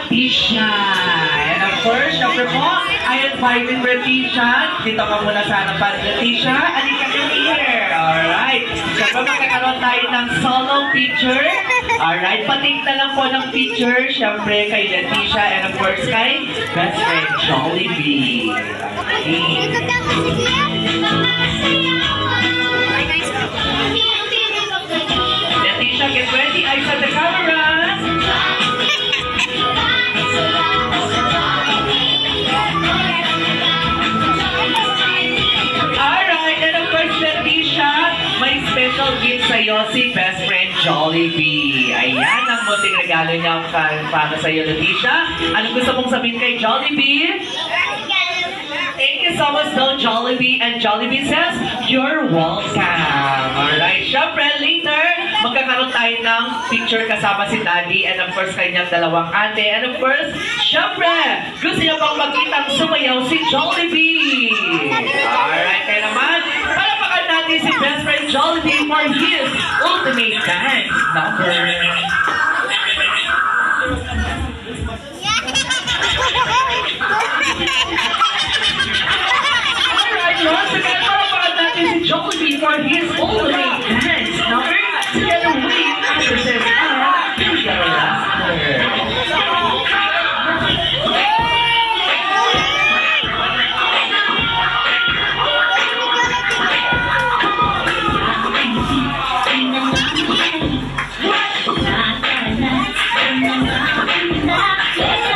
Tisha. And of course, syempre po, I invited Tisha. Dito ka muna sa harapan, Tisha. Alika ka here. Alright. Syempre magkakaroon tayo ng solo picture. Alright, pating na lang po ng picture. Syempre kay Tisha and of course kay best friend Jollibee. Tisha, get ready. Eyes on the camera. May special gift sa'yo si best friend Jollibee. Ayan ang munting regalo niya para sa'yo, Leticia. Anong gusto mong sabihin kay Jollibee? Thank you so much, though, Jollibee. And Jollibee says, you're welcome. Alright, syempre, later, magkakaroon tayo ng picture kasama si Daddy and of course, kanyang dalawang ate. And of course, syempre, gusto niya bang makitang sumayaw si Jollibee. Alright, kaya naman, natin si best friend Jollibee for his ultimate dance number. Alright, once again, palakpakan natin si Jollibee for his ultimate dance number. Together with actresses and Tisha Laster. Yeah.